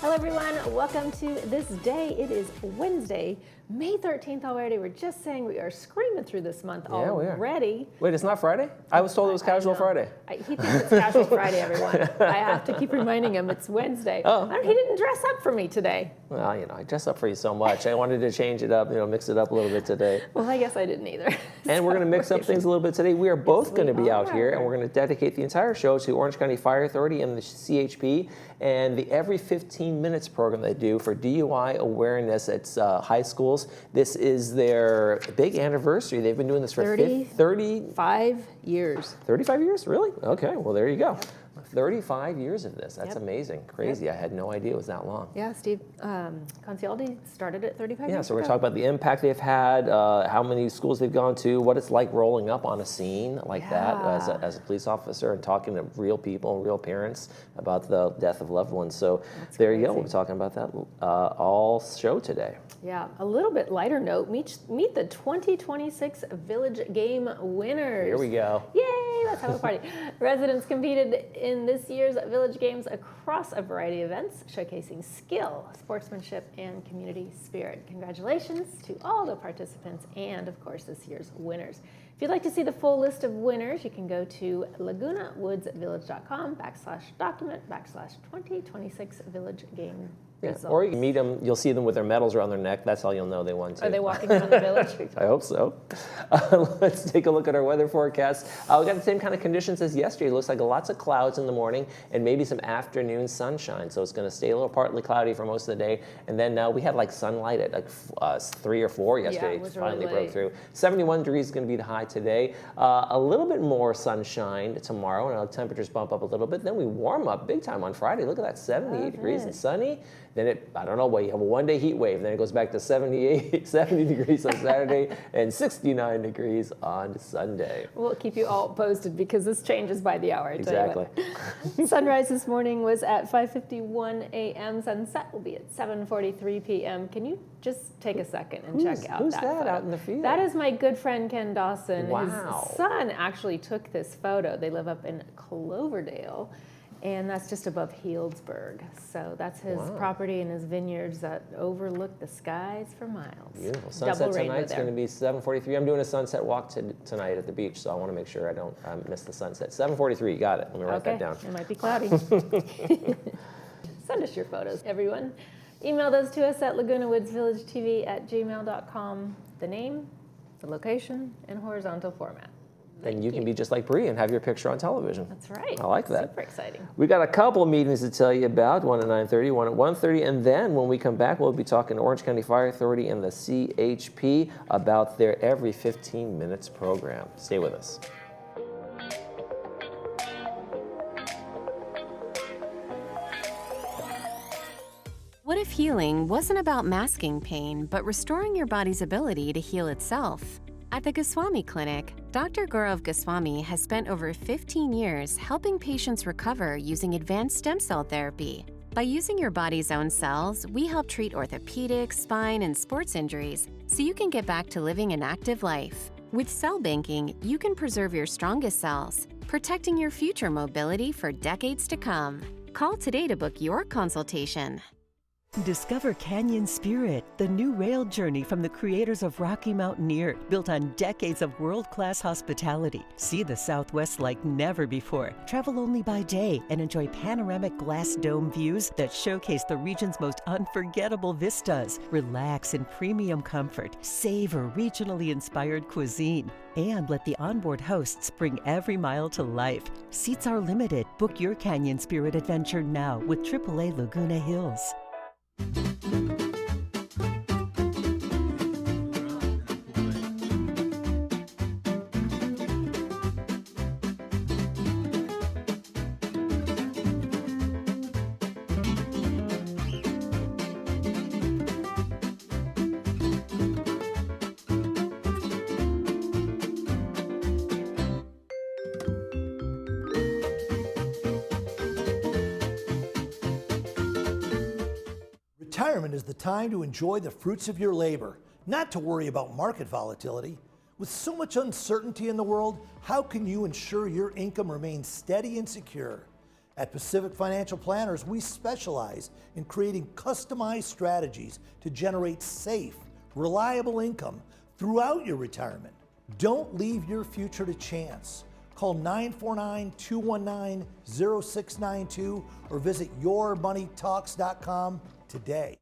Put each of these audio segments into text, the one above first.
Hello everyone, welcome to This Day. It is Wednesday, May 13th already. We're just saying we are screaming through this month already. Wait, it's not Friday? I was told it was Casual Friday. He thinks it's Casual Friday, everyone. I have to keep reminding him it's Wednesday. Oh. He didn't dress up for me today. Well, I dress up for you so much. I wanted to change it up, mix it up a little bit today. Well, I guess I didn't either. And we're going to mix up things a little bit today. We are both going to be out here, and we're going to dedicate the entire show to Orange County Fire Authority and the CHP and the Every 15 Minutes program they do for DUI awareness at high schools. This is their big anniversary. They've been doing this for 35 years. 35 years? Really? Okay, well, there you go. 35 years of this. That's amazing. Crazy. I had no idea it was that long. Yeah, Steve Concialdi started it 35 years Yeah, so we're ago. talking about the impact they've had, how many schools they've gone to, what it's like rolling up on a scene like that as a police officer and talking to real people and real parents about the death of loved ones. So there you go. We'll be talking about that all show today. Yeah, a little bit lighter note, meet the 2026 Village Game winners. Here we go. Yay, let's have a party. Residents competed in this year's Village Games across a variety of events, showcasing skill, sportsmanship, and community spirit. Congratulations to all the participants and, of course, this year's winners. If you'd like to see the full list of winners, you can go to lagunawoodsvillage.com/document/2026 Village Game results. Or you can meet them, you'll see them with their medals around their neck. That's how you'll know they won too. Are they walking around the village? I hope so. Let's take a look at our weather forecast. We got the same kind of conditions as yesterday. It looks like lots of clouds in the morning and maybe some afternoon sunshine. So it's going to stay a little partly cloudy for most of the day. And then we had like sunlight at like 3 or 4 yesterday. Yeah, it was finally really broke through. 71 degrees is going to be the high today. A little bit more sunshine tomorrow, and our temperatures bump up a little bit. Then we warm up big time on Friday. Look at that, 78 degrees and sunny. Then I don't know, you have a one-day heat wave. Then it goes back to 70 degrees on Saturday and 69 degrees on Sunday. We'll keep you all posted because this changes by the hour. Exactly. Sunrise this morning was at 5:51 a.m. Sunset will be at 7:43 p.m. Can you just take a second and check out who's that that photo? out in the field? That is my good friend Ken Dawson. Wow. His son actually took this photo. They live up in Cloverdale. And that's just above Healdsburg. So that's his property and his vineyards that overlook the skies for miles. Beautiful. Sunset tonight's going to be 7:43. I'm doing a sunset walk tonight at the beach, so I want to make sure I don't miss the sunset. 7:43, got it. Let me write that down. It might be cloudy. Send us your photos, everyone. Email those to us at lagunawoodsvillagetv@gmail.com. The name, the location, and horizontal format. And you can be just like Bree and have your picture on television. That's right. I like that. Super exciting. We got a couple of meetings to tell you about, one at 9:30, one at 1:30, and then when we come back, we'll be talking to Orange County Fire Authority and the CHP about their Every 15 Minutes program. Stay with us. What if healing wasn't about masking pain, but restoring your body's ability to heal itself? At the Goswami Clinic, Dr. Gaurav Goswami has spent over 15 years helping patients recover using advanced stem cell therapy. By using your body's own cells, we help treat orthopedic, spine, and sports injuries so you can get back to living an active life. With cell banking, you can preserve your strongest cells, protecting your future mobility for decades to come. Call today to book your consultation. Discover Canyon Spirit, the new rail journey from the creators of Rocky Mountaineer, built on decades of world-class hospitality. See the Southwest like never before. Travel only by day and enjoy panoramic glass dome views that showcase the region's most unforgettable vistas. Relax in premium comfort, savor regionally inspired cuisine, and let the onboard hosts bring every mile to life. Seats are limited. Book your Canyon Spirit adventure now with AAA Laguna Hills. Retirement is the time to enjoy the fruits of your labor, not to worry about market volatility. With so much uncertainty in the world, how can you ensure your income remains steady and secure? At Pacific Financial Planners, we specialize in creating customized strategies to generate safe, reliable income throughout your retirement. Don't leave your future to chance. Call 949-219-0692 or visit yourmoneytalks.com today.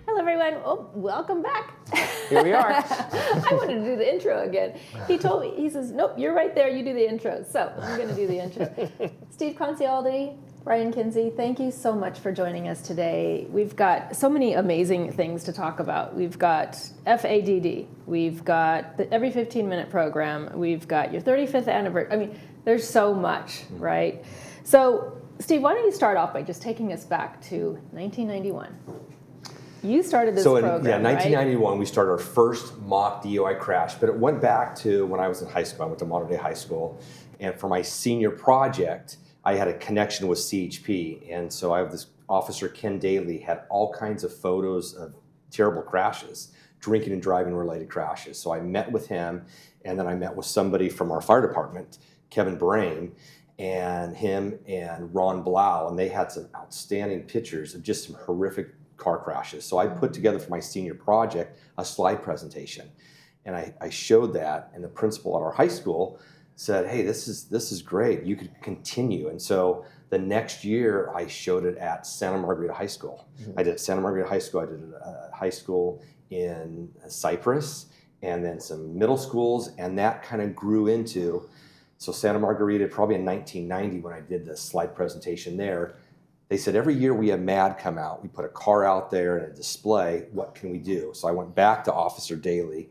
Hello, everyone. Oh, welcome back. Here we are. I wanted to do the intro again. He told me, he says, nope, you're right there. You do the intro. So I'm going to do the intro. Steve Concialdi, Brian Kinsey, thank you so much for joining us today. We've got so many amazing things to talk about. We've got FADD. We've got the every 15-minute program. We've got your 35th anniversary. I mean, there's so much, right? So, Steve, why don't you start off by just taking us back to 1991. You started this program, yeah, 1991, right? we started our first mock DUI crash, but it went back to when I was in high school. I went to modern day high school, and for my senior project, I had a connection with CHP, and so I have this officer, Ken Daly, had all kinds of photos of terrible crashes, drinking and driving related crashes. So I met with him, and then I met with somebody from our fire department, Kevin Brain, and him and Ron Blau, and they had some outstanding pictures of just some horrific car crashes. So I put together for my senior project a slide presentation, and I showed that, and the principal at our high school said, hey, this is great, you could continue. And so the next year I showed it at Santa Margarita High School. I did Santa Margarita High School, I did a high school in Cypress, and then some middle schools, and that kind of grew into, so Santa Margarita, probably in 1990 when I did the slide presentation there, they said, every year we have MAD come out, we put a car out there and a display, what can we do? So I went back to Officer Daly,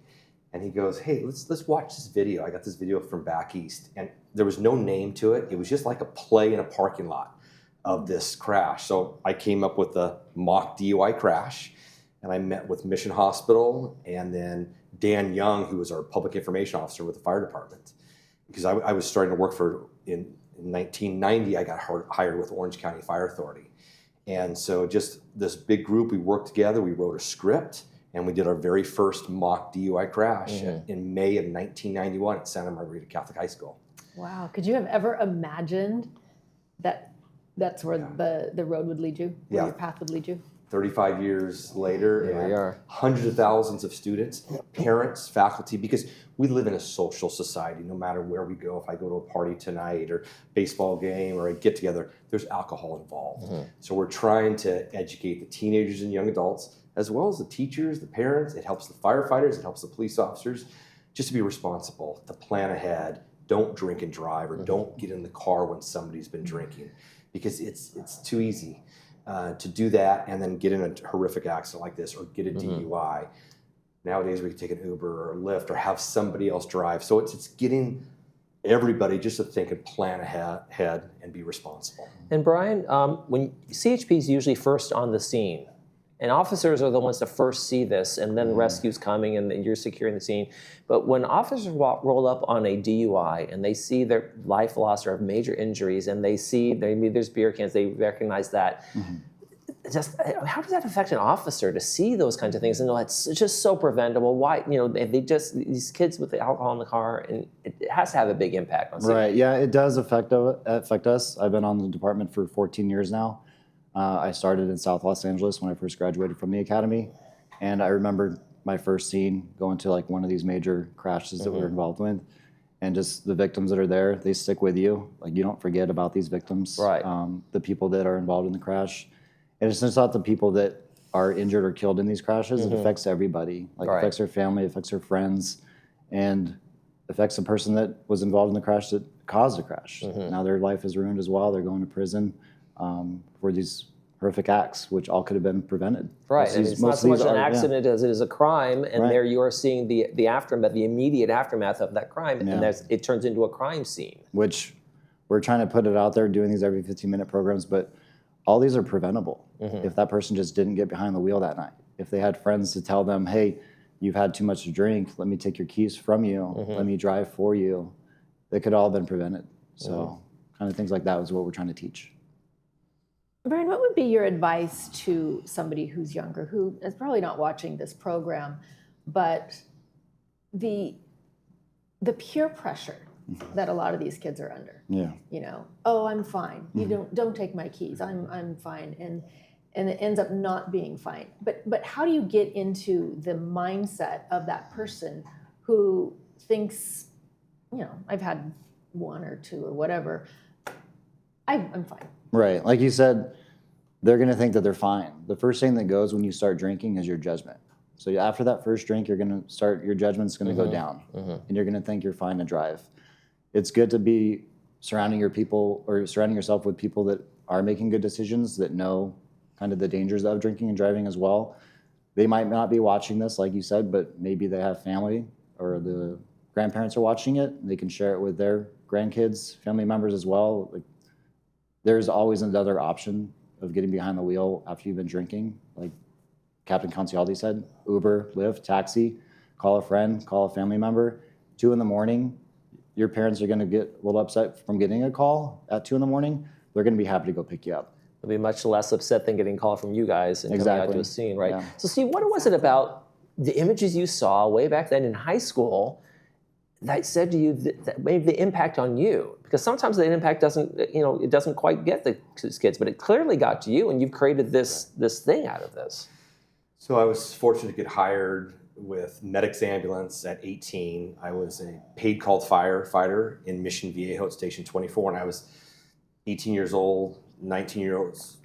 and he goes, hey, let's watch this video. I got this video from back east, and there was no name to it. It was just like a play in a parking lot of this crash. So I came up with a mock DUI crash, and I met with Mission Hospital, and then Dan Young, who was our public information officer with the fire department, because I was starting to work in 1990, I got hired with Orange County Fire Authority. And so just this big group, we worked together, we wrote a script, and we did our very first mock DUI crash in May of 1991 at Santa Margarita Catholic High School. Wow. Could you have ever imagined that that's where the road would lead you, where your path would lead you? 35 years later, Here we are. hundreds of thousands of students, parents, faculty, because we live in a social society. No matter where we go, if I go to a party tonight or baseball game or a get together, there's alcohol involved. So we're trying to educate the teenagers and young adults, as well as the teachers, the parents. It helps the firefighters, it helps the police officers, just to be responsible, to plan ahead. Don't drink and drive, or don't get in the car when somebody's been drinking, because it's too easy to do that and then get in a horrific accident like this or get a DUI. Nowadays we can take an Uber or a Lyft or have somebody else drive. So it's getting everybody just to think and plan ahead and be responsible. And Brian, when CHP is usually first on the scene, and officers are the ones to first see this, and then rescue's coming and you're securing the scene. But when officers roll up on a DUI and they see their life lost or have major injuries, and they see there's beer cans, they recognize that. Just how does that affect an officer to see those kinds of things and know it's just so preventable? Why, these kids with the alcohol in the car, and it has to have a big impact on safety. Right, yeah, it does affect us. I've been on the department for 14 years now. I started in South Los Angeles when I first graduated from the academy, and I remember my first scene going to like one of these major crashes that we were involved with, and just the victims that are there, they stick with you. Like, you don't forget about these victims, Right. The people that are involved in the crash. And it's just not the people that are injured or killed in these crashes. It affects everybody. Like, Right. It affects their family, it affects their friends, and affects the person that was involved in the crash that caused the crash. Now their life is ruined as well. They're going to prison for these horrific acts, which all could have been prevented. Right, and it's not so much an accident as it is a crime, and there you are seeing the aftermath, the immediate aftermath of that crime, and it turns into a crime scene. Which we're trying to put it out there, doing these every 15-minute programs, but all these are preventable if that person just didn't get behind the wheel that night. If they had friends to tell them, hey, you've had too much to drink, let me take your keys from you, let me drive for you, they could all have been prevented. So kind of things like that was what we're trying to teach. Brian, what would be your advice to somebody who's younger, who is probably not watching this program, but the peer pressure that a lot of these kids are under? Yeah. You know, oh, I'm fine. You don't take my keys. I'm fine, and it ends up not being fine. But how do you get into the mindset of that person who thinks, you know, I've had one or two or whatever, I'm fine. Right. Like you said, they're going to think that they're fine. The first thing that goes when you start drinking is your judgment. So after that first drink, your judgment's going to go down, and you're going to think you're fine to drive. It's good to be surrounding yourself with people that are making good decisions, that know kind of the dangers of drinking and driving as well. They might not be watching this, like you said, but maybe they have family or the grandparents are watching it. They can share it with their grandkids, family members as well. Like, there's always another option of getting behind the wheel after you've been drinking. Like Captain Concialdi said, Uber, Lyft, taxi, call a friend, call a family member. 2 a.m, your parents are going to get a little upset from getting a call at 2 a.m. They're going to be happy to go pick you up. They'll be much less upset than getting a call from you guys and coming out to a scene, right? Yeah. So Steve, what was it about the images you saw way back then in high school that said to you that made the impact on you? Because sometimes the impact doesn't quite get the kids, but it clearly got to you, and you've created this thing out of this. So I was fortunate to get hired with Medics Ambulance at 18. I was a paid called firefighter in Mission Viejo at Station 24, and I was 18 years old, 19 years old,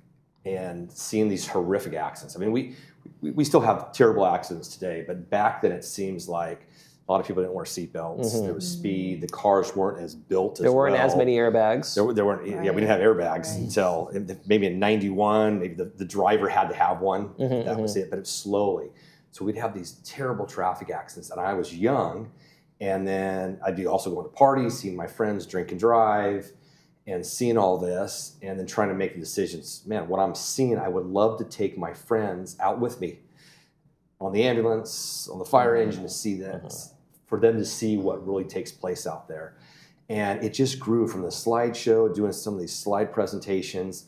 and seeing these horrific accidents. I mean, we still have terrible accidents today, but back then it seems like a lot of people didn't wear seatbelts. There was speed. The cars weren't as built as There weren't as many airbags. There weren't. Yeah, we didn't have airbags until maybe in '91. Maybe the driver had to have one. That was it. But it was slowly. So we'd have these terrible traffic accidents, and I was young, and then I'd be also going to parties, seeing my friends drink and drive, and seeing all this, and then trying to make the decisions. Man, what I'm seeing, I would love to take my friends out with me on the ambulance, on the fire engine, to see that, for them to see what really takes place out there. And it just grew from the slideshow, doing some of these slide presentations.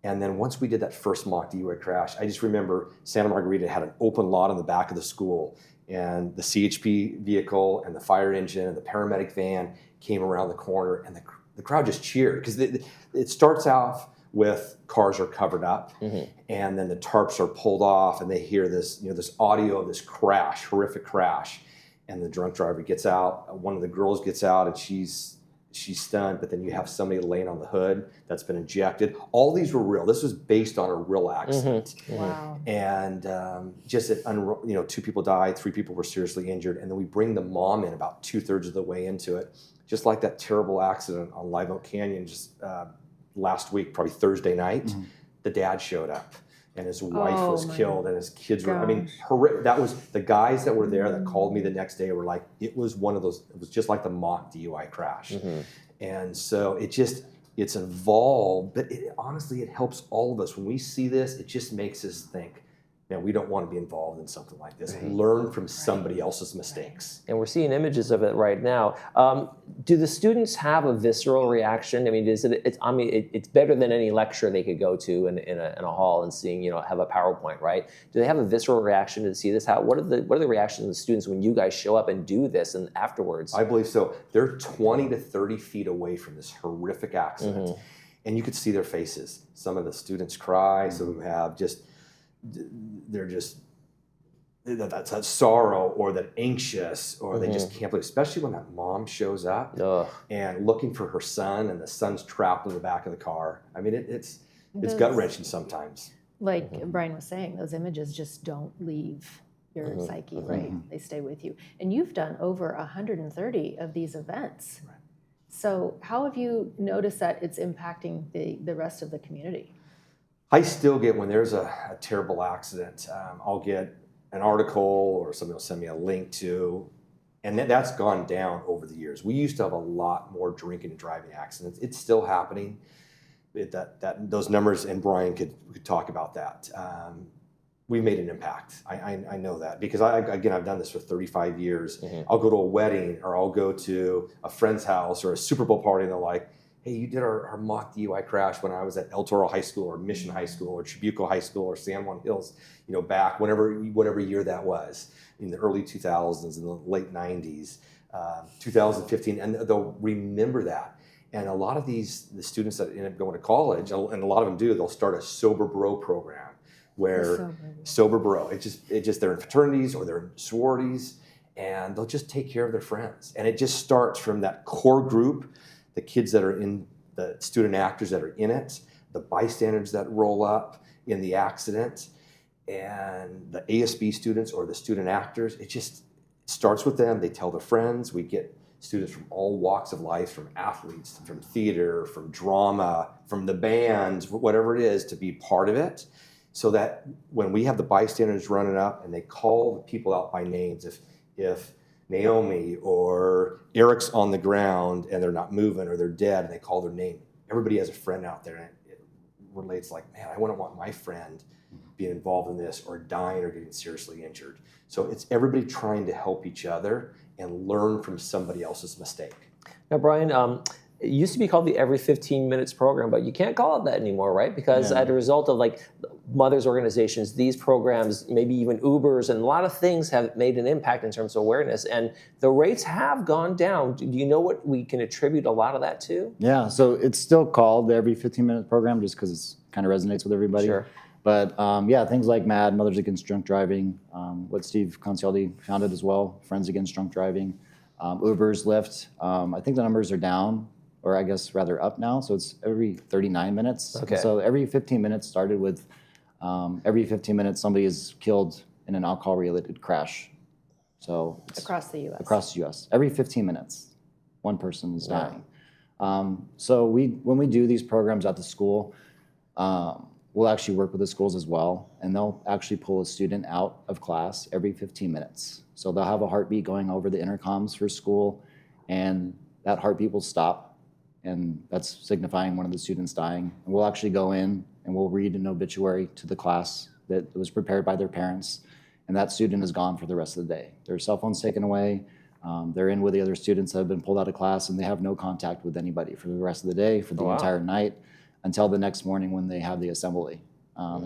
And then once we did that first mock DUI crash, I just remember Santa Margarita had an open lot in the back of the school, and the CHP vehicle and the fire engine and the paramedic van came around the corner, and the crowd just cheered, because it starts off with cars are covered up, and then the tarps are pulled off, and they hear this, this audio of this crash, horrific crash, and the drunk driver gets out. One of the girls gets out, and she's stunned, but then you have somebody laying on the hood that's been ejected. All these were real. This was based on a real accident. Wow. And just 2 people died, 3 people were seriously injured, and then we bring the mom in about 2/3 of the way into it, just like that terrible accident on Live Oak Canyon just last week, probably Thursday night. The dad showed up, and his wife was killed, and his kids were, I mean, that was, the guys that were there that called me the next day were like, it was one of those, it was just like the mock DUI crash. And so it's evolved, but honestly, it helps all of us. When we see this, it just makes us think, man, we don't want to be involved in something like this. Learn from somebody else's mistakes. And we're seeing images of it right now. Do the students have a visceral reaction? I mean, it's better than any lecture they could go to in a hall and seeing, have a PowerPoint, right? Do they have a visceral reaction to see this? What are the reactions of the students when you guys show up and do this and afterwards? I believe so. They're 20 to 30 feet away from this horrific accident, and you could see their faces. Some of the students cry. Some of them have that's that sorrow, or that anxious, or they just can't believe, especially when that mom shows up and looking for her son, and the son's trapped in the back of the car. I mean, it's gut-wrenching sometimes. Like Brian was saying, those images just don't leave your psyche, right? They stay with you. And you've done over 130 of these events. Right. So how have you noticed that it's impacting the rest of the community? I still get, when there's a terrible accident, I'll get an article, or somebody will send me a link to, and that's gone down over the years. We used to have a lot more drinking and driving accidents. It's still happening. Those numbers, and Brian could talk about that. We've made an impact. I know that, because I've done this for 35 years. I'll go to a wedding, or I'll go to a friend's house or a Super Bowl party, and they're like, hey, you did our mock DUI crash when I was at El Toro High School or Mission High School or Tribuco High School or San Juan Hills, back whatever year that was, in the early 2000s, in the late 90s, 2015, and they'll remember that. And a lot of the students that end up going to college, and a lot of them do, they'll start a Sober Bro program, where Sober Bro, it just they're in fraternities or they're in sororities, and they'll just take care of their friends. And it just starts from that core group, the kids that are in, the student actors that are in it, the bystanders that roll up in the accident, and the ASB students or the student actors. It just starts with them. They tell their friends. We get students from all walks of life, from athletes, from theater, from drama, from the bands, whatever it is, to be part of it. So that when we have the bystanders running up and they call the people out by names, if Naomi or Eric's on the ground and they're not moving or they're dead and they call their name, everybody has a friend out there, and it relates like, man, I wouldn't want my friend being involved in this or dying or getting seriously injured. So it's everybody trying to help each other and learn from somebody else's mistake. Now, Brian, it used to be called the Every 15 Minutes program, but you can't call it that anymore, right? Because as a result of like mothers organizations, these programs, maybe even Ubers, and a lot of things have made an impact in terms of awareness, and the rates have gone down. Do you know what we can attribute a lot of that to? Yeah, so it's still called the Every 15-Minute program just because it kind of resonates with everybody. Sure. But things like MAD, Mothers Against Drunk Driving, what Steve Concialdi founded as well, Friends Against Drunk Driving, Ubers, Lyft. I think the numbers are down, or I guess rather up now. So it's every 39 minutes. Okay. So every 15 minutes started with every 15 minutes somebody is killed in an alcohol-related crash. So it's Across the U.S. Across the U.S. Every 15 minutes, one person is dying. So when we do these programs at the school, we'll actually work with the schools as well, and they'll actually pull a student out of class every 15 minutes. So they'll have a heartbeat going over the intercoms for school, and that heartbeat will stop, and that's signifying one of the students dying. And we'll actually go in and we'll read an obituary to the class that was prepared by their parents, and that student is gone for the rest of the day. Their cell phone's taken away, they're in with the other students that have been pulled out of class, and they have no contact with anybody for the rest of the day, for the entire night, until the next morning when they have the assembly,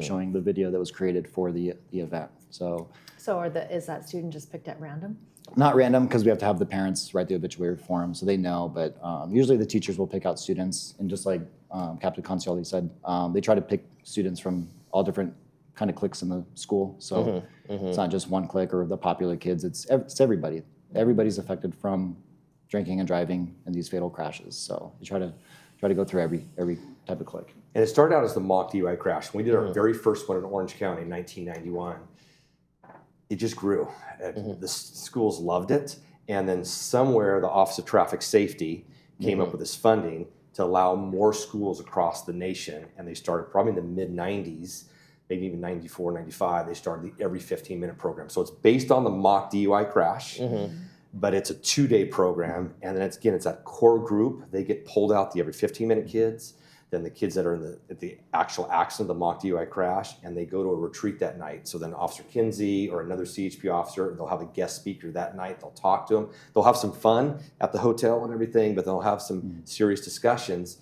showing the video that was created for the event. So is that student just picked at random? Not random, because we have to have the parents write the obituary for them, so they know. But usually the teachers will pick out students, and just like Captain Concialdi said, they try to pick students from all different kind of cliques in the school. So it's not just one clique or the popular kids. It's everybody. Everybody's affected from drinking and driving in these fatal crashes. So you try to go through every type of clique. And it started out as the mock DUI crash. When we did our very first one in Orange County in 1991, it just grew. The schools loved it. And then somewhere the Office of Traffic Safety came up with this funding to allow more schools across the nation. And they started probably in the mid-90s, maybe even 94, 95, they started the every 15-minute program. So it's based on the mock DUI crash. But it's a 2-day program, and then it's that core group. They get pulled out, the every 15-minute kids, then the kids that are at the actual accident, the mock DUI crash, and they go to a retreat that night. So then Officer Kinsey or another CHP officer, they'll have a guest speaker that night. They'll talk to them. They'll have some fun at the hotel and everything, but they'll have some serious discussions.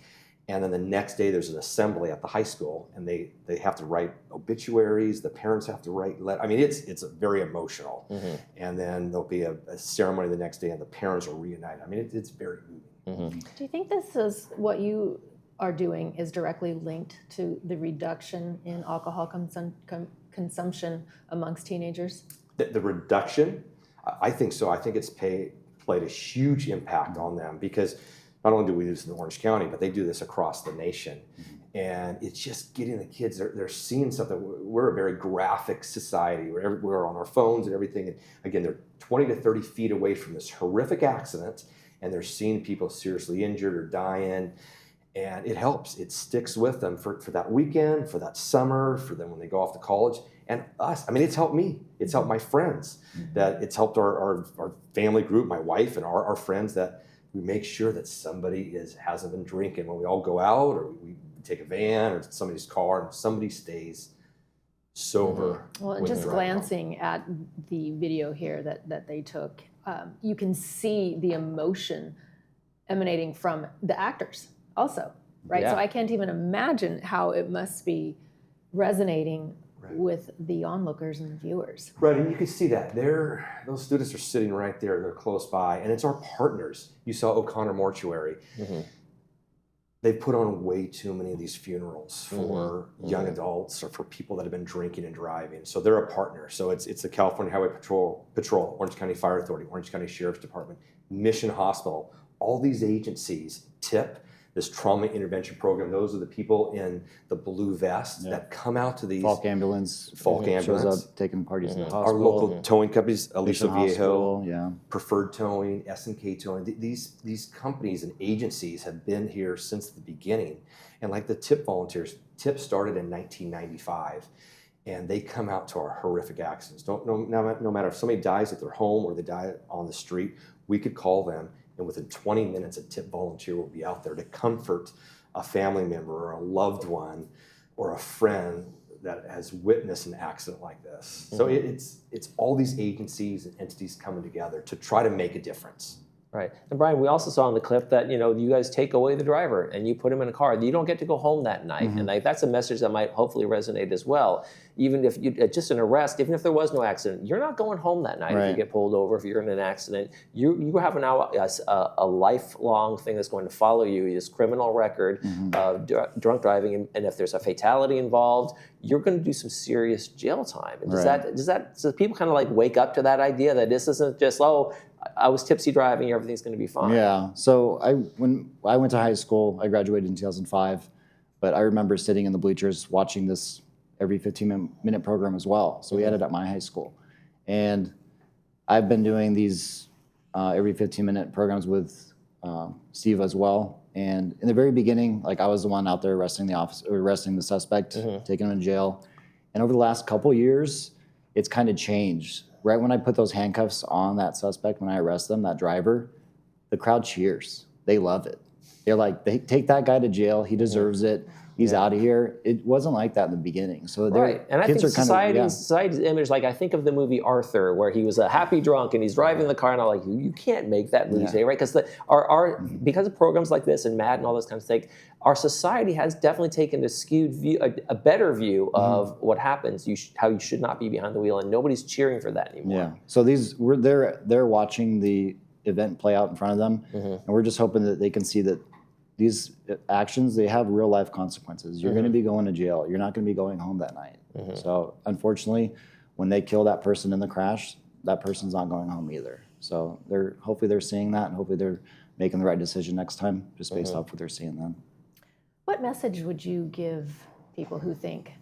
And then the next day there's an assembly at the high school, and they have to write obituaries. The parents have to write letters. I mean, it's very emotional. And then there'll be a ceremony the next day, and the parents will reunite. I mean, it's very moving. Do you think this is what you are doing is directly linked to the reduction in alcohol consumption amongst teenagers? The reduction, I think so. I think it's played a huge impact on them, because not only do we do this in Orange County, but they do this across the nation. And it's just getting the kids, they're seeing something. We're a very graphic society. We're on our phones and everything. And again, they're 20 to 30 feet away from this horrific accident, and they're seeing people seriously injured or dying. And it helps. It sticks with them for that weekend, for that summer, for them when they go off to college. And us, I mean, it's helped me. It's helped my friends. That it's helped our family group, my wife and our friends, that we make sure that somebody hasn't been drinking when we all go out, or we take a van or somebody's car, and somebody stays sober. Well, and just glancing at the video here that they took, you can see the emotion emanating from the actors also, right? Yeah. So I can't even imagine how it must be resonating with the onlookers and viewers. Right, and you can see that those students are sitting right there. They're close by, and it's our partners. You saw O'Connor Mortuary. They've put on way too many of these funerals for young adults or for people that have been drinking and driving. So they're a partner. So it's the California Highway Patrol, Orange County Fire Authority, Orange County Sheriff's Department, Mission Hospital. All these agencies tip this trauma intervention program. Those are the people in the blue vest that come out to these. Falk ambulance. Ambulance. Shows up taking parties in the hospital. Our local towing companies, Aliso Mission Viejo, Hospital, yeah. Preferred Towing, S&K Towing. These companies and agencies have been here since the beginning. And like the TIP volunteers, TIP started in 1995. And they come out to our horrific accidents. No matter if somebody dies at their home or they die on the street, we could call them, and within 20 minutes, a TIP volunteer will be out there to comfort a family member or a loved one or a friend that has witnessed an accident like this. So it's all these agencies and entities coming together to try to make a difference. Right. And Brian, we also saw in the clip that, you guys take away the driver and you put him in a car. You don't get to go home that night. And that's a message that might hopefully resonate as well. Even if you just an arrest, even if there was no accident, you're not going home that night if you get pulled over, if you're in an accident. You have now a lifelong thing that's going to follow you, this criminal record of drunk driving. And if there's a fatality involved, you're going to do some serious jail time. And does people kind of like wake up to that idea that this isn't just, I was tipsy driving, everything's going to be fine? Yeah. So when I went to high school, I graduated in 2005, but I remember sitting in the bleachers watching this every 15-minute program as well. So we had it at my high school. And I've been doing these every 15-minute programs with Steve as well. And in the very beginning, like I was the one out there arresting the suspect, taking him to jail. And over the last couple years, it's kind of changed. Right when I put those handcuffs on that suspect, when I arrest them, that driver, the crowd cheers. They love it. They're like, they take that guy to jail. He deserves it. He's out of here. It wasn't like that in the beginning. So and I think society's image, like I think of the movie Arthur, where he was a happy drunk and he's driving the car, and I'm like, you can't make that movie today, right? Because because of programs like this and Mad and all those kinds of things, our society has definitely taken a skewed view, a better view of what happens, how you should not be behind the wheel, and nobody's cheering for that anymore. Yeah. So they're watching the event play out in front of them, and we're just hoping that they can see that these actions, they have real life consequences. You're going to be going to jail. You're not going to be going home that night. So unfortunately, when they kill that person in the crash, that person's not going home either. So hopefully they're seeing that, and hopefully they're making the right decision next time, just based off what they're seeing then. What message would you give people who think,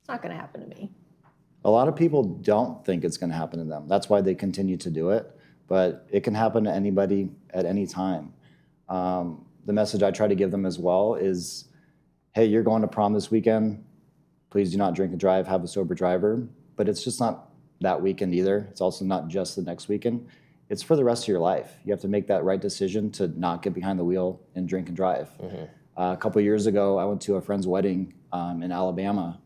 it's not going to happen to me? A lot of people don't think it's going to happen to them. That's why they continue to do it. But it can happen to anybody at any time. The message I try to give them as well is, hey, you're going to prom this weekend. Please do not drink and drive, have a sober driver. But it's just not that weekend either. It's also not just the next weekend. It's for the rest of your life. You have to make that right decision to not get behind the wheel and drink and drive. A couple of years ago, I went to a friend's wedding in Alabama.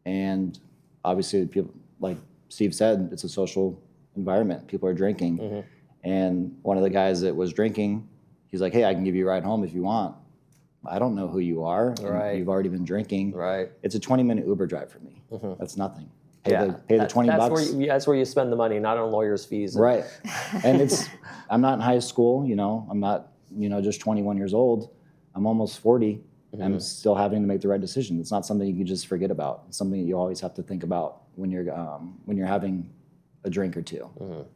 And obviously, people, like Steve said, it's a social environment. People are drinking. And one of the guys that was drinking, he's like, hey, I can give you a ride home if you want. I don't know who you are. Right. You've already been drinking. Right. It's a 20-minute Uber drive for me. That's nothing. Pay the 20 bucks. That's where you spend the money, not on lawyers' fees. Right. And I'm not in high school, I'm not, just 21 years old. I'm almost 40. I'm still having to make the right decision. It's not something you can just forget about. It's something that you always have to think about when you're having a drink or two.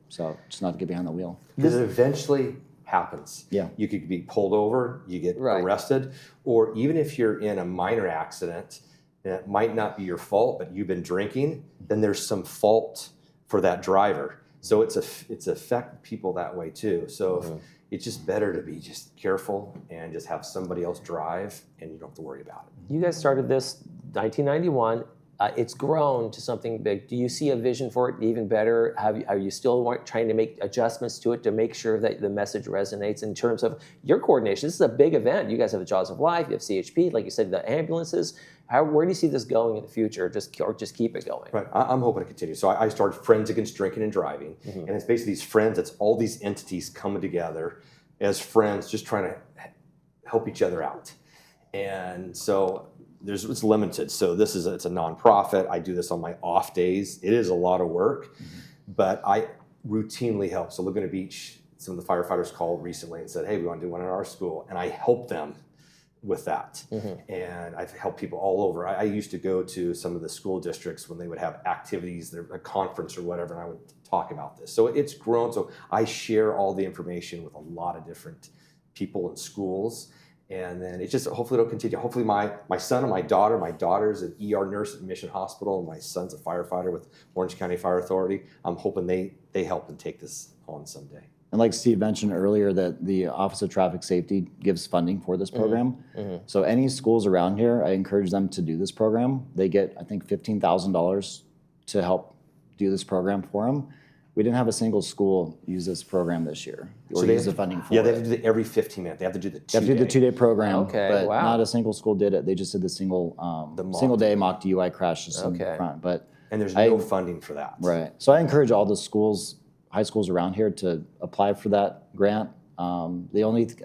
So just not to get behind the wheel. Because it eventually happens. Yeah. You could be pulled over, you get arrested, or even if you're in a minor accident, and it might not be your fault, but you've been drinking, then there's some fault for that driver. So it's affect people that way too. So it's just better to be just careful and just have somebody else drive, and you don't have to worry about it. You guys started this 1991. It's grown to something big. Do you see a vision for it even better? Are you still trying to make adjustments to it to make sure that the message resonates in terms of your coordination? This is a big event. You guys have the Jaws of Life, you have CHP, like you said, the ambulances. Where do you see this going in the future, or just keep it going? Right, I'm hoping to continue. So I started Friends Against Drinking and Driving, and it's basically these friends, it's all these entities coming together as friends, just trying to help each other out. And so it's limited. So it's a nonprofit. I do this on my off days. It is a lot of work, but I routinely help. So Laguna Beach, some of the firefighters called recently and said, hey, we want to do one at our school. And I help them with that. And I've helped people all over. I used to go to some of the school districts when they would have activities, a conference or whatever, and I would talk about this. So it's grown. So I share all the information with a lot of different people in schools. And then it's just, hopefully it'll continue. Hopefully my son and my daughter's an ER nurse at Mission Hospital, and my son's a firefighter with Orange County Fire Authority. I'm hoping they help and take this on someday. And like Steve mentioned earlier, that the Office of Traffic Safety gives funding for this program. So any schools around here, I encourage them to do this program. They get, I think, $15,000 to help do this program for them. We didn't have a single school use this program this year, or use the funding for it. Yeah, they have to do it every 15 minutes. They have to do the 2 They have to do the 2-day program, Okay, but wow. not a single school did it. They just did the single day mock DUI crashes in the front. But And there's no funding for that. right. So I encourage all the schools, high schools around here, to apply for that grant. I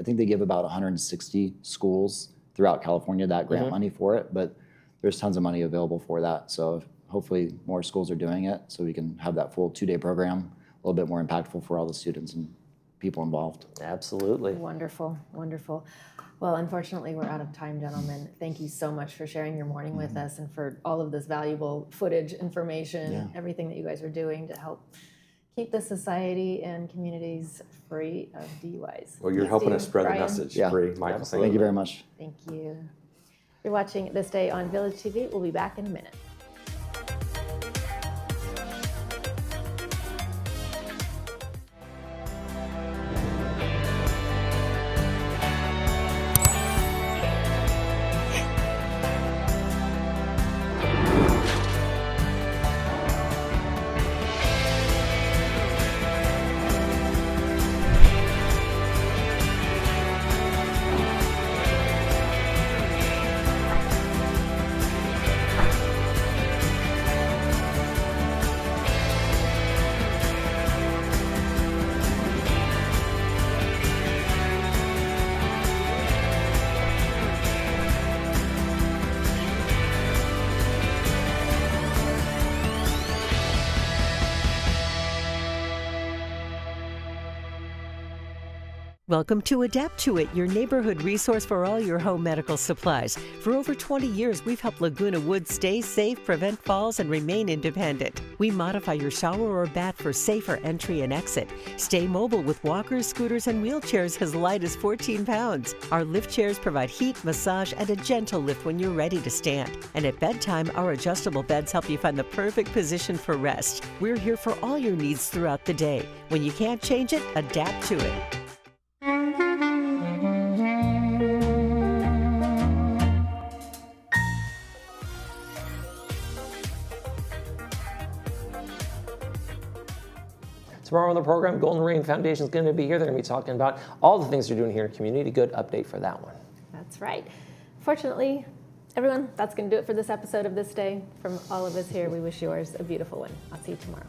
think they give about 160 schools throughout California that grant money for it, but there's tons of money available for that. So hopefully more schools are doing it, so we can have that full 2-day program a little bit more impactful for all the students and people involved. Absolutely. Wonderful, wonderful. Well, unfortunately, we're out of time, gentlemen. Thank you so much for sharing your morning with us and for all of this valuable footage, information, everything that you guys are doing to help keep the society and communities free of DUIs. Well, you're Thanks, helping Steve, us spread Brian. the message. Yeah. Bree, Michael, Thank you very much. Thank you. You're watching This Day on Village TV. We'll be back in a minute. Welcome to Adapt to It, your neighborhood resource for all your home medical supplies. For over 20 years, we've helped Laguna Woods stay safe, prevent falls, and remain independent. We modify your shower or bath for safer entry and exit. Stay mobile with walkers, scooters, and wheelchairs as light as 14 pounds. Our lift chairs provide heat, massage, and a gentle lift when you're ready to stand. And at bedtime, our adjustable beds help you find the perfect position for rest. We're here for all your needs throughout the day. When you can't change it, adapt to it. Tomorrow on the program, Golden Rain Foundation is going to be here. They're going to be talking about all the things they're doing here in the community. Good update for that one. That's right. Fortunately, everyone, that's going to do it for this episode of This Day. From all of us here, we wish yours a beautiful one. I'll see you tomorrow.